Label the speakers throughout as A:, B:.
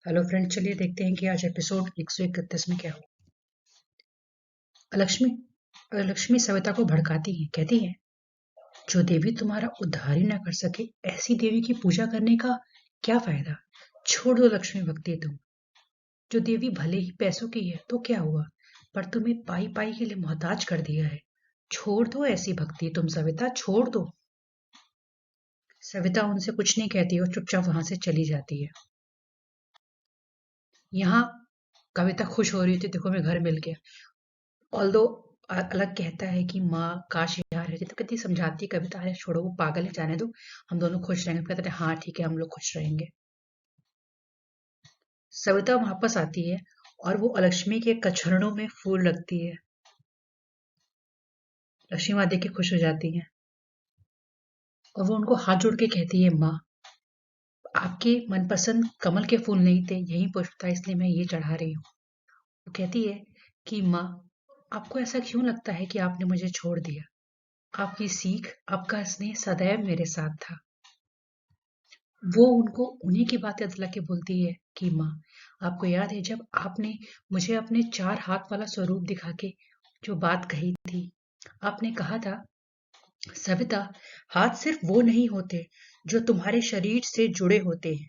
A: Hello friend, चलिए देखते हैं कि आज एपिसोड 131 में क्या हो। लक्ष्मी लक्ष्मी सविता को भड़काती है, कहती है जो देवी तुम्हारा उद्धार ही ना कर सके ऐसी देवी की पूजा करने का क्या फायदा। छोड़ दो लक्ष्मी भक्ति तुम। जो देवी भले ही पैसों की है तो क्या हुआ, पर तुम्हें पाई पाई के लिए मोहताज कर दिया है। छोड़ दो ऐसी भक्ति तुम सविता, छोड़ दो। सविता उनसे कुछ नहीं कहती और चुपचाप वहां से चली जाती है। यहाँ कविता खुश हो रही थी, देखो मैं घर मिल गया। ऑल्दो अलग कहता है कि माँ काश यहाँ रहती, तो कितनी समझाती है कविता, अरे छोड़ो वो पागल है, जाने दो, हम दोनों खुश रहेंगे। कहते हैं हाँ ठीक है, हम लोग खुश रहेंगे। सविता वापस आती है और वो लक्ष्मी के कछरणों में फूल रखती है। लक्ष्मी माँ देख के खुश हो जाती है और वो उनको हाथ जोड़ के कहती है, माँ आपके मनपसंद कमल के फूल नहीं थे, यही पुष्प था, इसलिए मैं ये चढ़ा रही हूँ। वो कहती है कि माँ आपको ऐसा क्यों लगता है कि आपने मुझे छोड़ दिया। आपकी सीख, आपका स्नेह सदैव मेरे साथ था। वो उनको उन्हीं की बातें दिला के बोलती है कि माँ आपको याद है जब आपने मुझे अपने 4 हाथ वाला स्वरूप दिखा के जो बात कही थी। आपने कहा था सविता, हाथ सिर्फ वो नहीं होते जो तुम्हारे शरीर से जुड़े होते हैं।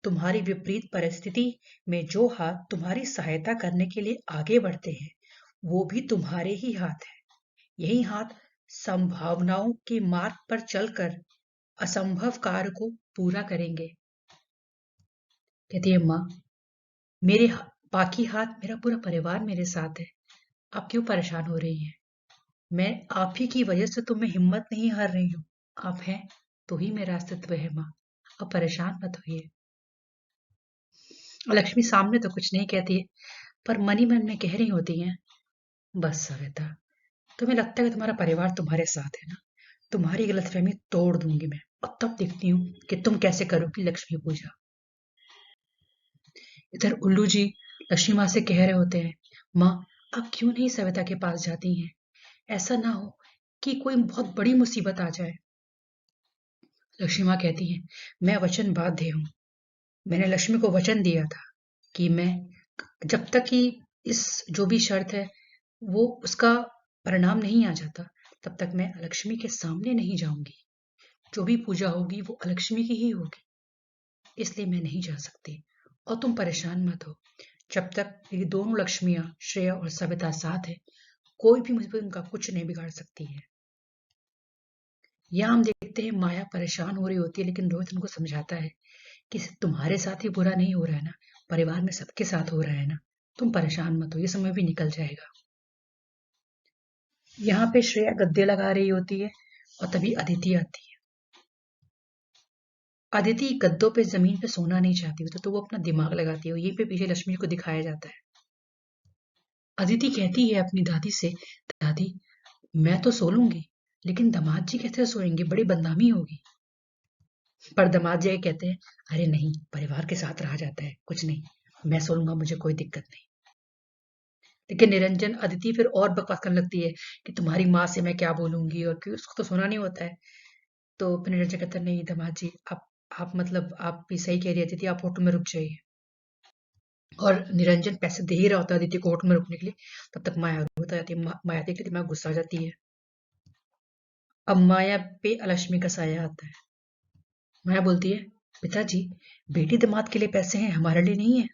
A: तुम्हारी विपरीत परिस्थिति में जो हाथ तुम्हारी सहायता करने के लिए आगे बढ़ते हैं वो भी तुम्हारे ही हाथ है। यही हाथ संभावनाओं के मार्ग पर चलकर असंभव कार्य को पूरा करेंगे। कहती है माँ मेरे बाकी हाथ, मेरा पूरा परिवार मेरे साथ है। आप क्यों परेशान हो रही हैं। मैं आप ही की वजह से तो मैं हिम्मत नहीं हार रही हूँ। आप हैं तो ही मेरा अस्तित्व है माँ। अब परेशान मत होइए। लक्ष्मी सामने तो कुछ नहीं कहती है, पर मन ही मन में कह रही होती है, बस सविता, तुम्हें लगता है कि तुम्हारा परिवार तुम्हारे साथ है ना। तुम्हारी गलतफहमी तोड़ दूंगी मैं, और तब देखती हूँ कि तुम कैसे करोगी लक्ष्मी पूजा। इधर उल्लू जी लक्ष्मी माँ से कह रहे होते हैं, माँ आप क्यों नहीं सविता के पास जाती हैं। ऐसा ना हो कि कोई बहुत बड़ी मुसीबत आ जाए। लक्ष्मी माँ कहती है, मैं वचन बाध्य हूँ। मैंने लक्ष्मी को वचन दिया था कि मैं जब तक कि इस जो भी शर्त है वो उसका परिणाम नहीं आ जाता, तब तक मैं लक्ष्मी के सामने नहीं जाऊंगी। जो भी पूजा होगी वो लक्ष्मी की ही होगी, इसलिए मैं नहीं जा सकती। और तुम परेशान मत हो, जब तक ये दोनों लक्ष्मियां श्रेया और सविता साथ है, कोई भी मुसीबत उनका कुछ नहीं बिगाड़ सकती है। यहाँ हम देखते हैं माया परेशान हो रही होती है, लेकिन रोहित उनको समझाता है कि तुम्हारे साथ ही बुरा नहीं हो रहा है ना, परिवार में सबके साथ हो रहा है ना। तुम परेशान मत हो, ये समय भी निकल जाएगा। यहाँ पे श्रेया गद्दे लगा रही होती है और तभी अदिति आती है। अदिति गद्दों पे जमीन पे सोना नहीं चाहती होती, तो वो अपना दिमाग लगाती है। यहीं पे पीछे लक्ष्मी को दिखाया जाता है। अदिति कहती है अपनी दादी से, दादी मैं तो सो लूंगी, लेकिन दामाद जी कैसे सोएंगे, बड़ी बदनामी होगी। पर दामाद जी कहते हैं, अरे नहीं, परिवार के साथ रहा जाता है, कुछ नहीं, मैं सो लूंगा, मुझे कोई दिक्कत नहीं। लेकिन निरंजन अदिति फिर और बकवास करने लगती है कि तुम्हारी माँ से मैं क्या बोलूंगी, और क्यों, उसको तो सोना नहीं होता है। तो फिर निरंजन कहता है, नहीं दामाद जी, आप मतलब आप भी सही कह रही है अदिति, आप होटल में रुक जाइए। और निरंजन पैसे दे ही रहा होता है अदिति को होटल में रुकने के लिए। तब तक माया रोता जाती है, माया देख के दिमाग गुस्सा आ जाती है। अब माया पे लक्ष्मी का साया आता है। माया बोलती है, पिताजी बेटी दामाद के लिए पैसे हैं, हमारे लिए नहीं है।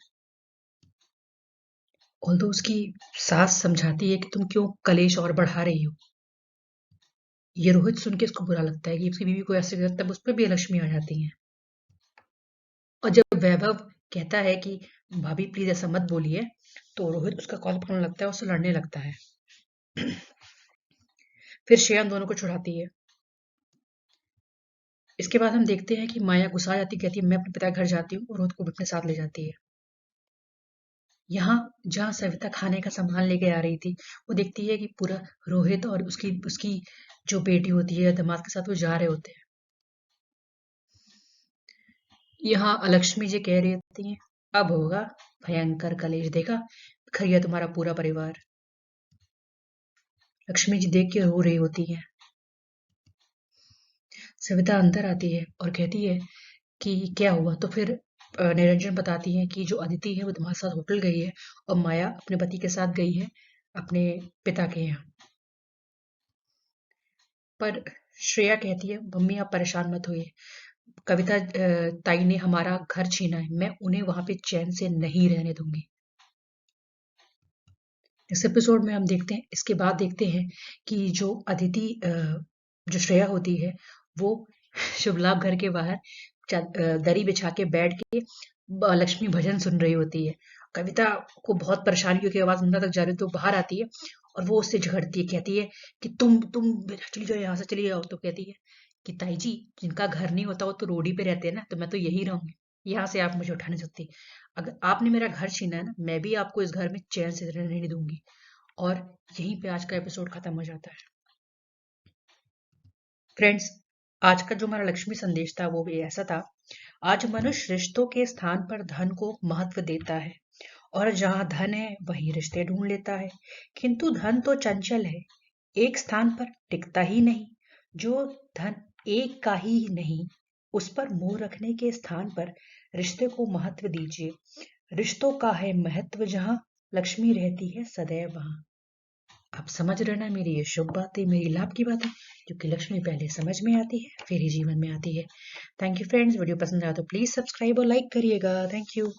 A: ऑल्दो उसकी सास समझाती है कि तुम क्यों कलेश और बढ़ा रही हो। ये रोहित सुन के इसको बुरा लगता है कि उसकी बीवी को ऐसे करता है, उस पर भी लक्ष्मी आ जाती है। और जब वैभव कहता है कि भाभी प्लीज ऐसा मत बोलिए, तो रोहित उसका कॉल पकड़ने लगता है, उससे लड़ने लगता है। फिर श्रेया दोनों को छुड़ाती है। इसके बाद हम देखते हैं कि माया गुस्सा जाती, कहती है मैं अपने पिता के घर जाती हूँ, और रोहित को भी अपने साथ ले जाती है। यहाँ जहाँ सविता खाने का सामान लेके आ रही थी, वो देखती है कि पूरा रोहित और उसकी उसकी जो बेटी होती है दामाद के साथ वो जा रहे होते हैं। यहाँ लक्ष्मी जी कह रही होती हैं, अब होगा भयंकर कलेश, देखा खैया तुम्हारा पूरा परिवार। लक्ष्मी जी देख के रो रही होती है। सविता अंदर आती है और कहती है कि क्या हुआ, तो फिर निरंजन बताती हैं कि जो अदिति है वो तुम्हारे साथ होटल गई है और माया अपने पति के साथ गई है अपने पिता के यहाँ। पर श्रेया कहती है मम्मी आप परेशान मत होइए, कविता ताई ने हमारा घर छीना है, मैं उन्हें वहां पे चैन से नहीं रहने दूंगी। इस एपिसोड में हम देखते हैं, इसके बाद देखते हैं कि जो अदिति जो श्रेया होती है वो शुभ लाभ घर के बाहर दरी बिछा के बैठ के लक्ष्मी भजन सुन रही होती है। कविता को बहुत परेशानियों की आवाज अंदर तक जा रही, तो बाहर आती है और वो उससे झगड़ती है, कहती है कि तुम चली जाओ, यहाँ से चली जाओ। तो कहती है कि ताई जी, जिनका घर नहीं होता वो तो रोड ही पे रहते हैं ना, तो मैं तो यही रहूंगी, यहाँ से आप मुझे उठा नहीं सकती। अगर आपने मेरा घर छीना है ना, मैं भी आपको इस घर में चैन से रहने नहीं दूंगी। और यहीं पे आज का एपिसोड खत्म हो जाता है। फ्रेंड्स, आज का जो हमारा लक्ष्मी संदेश था वो भी ऐसा था। आज मनुष्य रिश्तों के स्थान पर धन को महत्व देता है, और जहां धन है वहीं रिश्ते ढूंढ लेता है। किंतु धन तो चंचल है, एक स्थान पर टिकता ही नहीं। जो धन एक का ही नहीं, उस पर मोह रखने के स्थान पर रिश्ते को महत्व दीजिए। रिश्तों का है महत्व जहां, लक्ष्मी रहती है सदैव वहां। आप समझ रहे ना, मेरी ये शुभ बातें, मेरी लाभ की बातें, क्योंकि लक्ष्मी पहले समझ में आती है फिर ही जीवन में आती है। थैंक यू फ्रेंड्स, वीडियो पसंद आया तो प्लीज सब्सक्राइब और लाइक करिएगा। Thank you.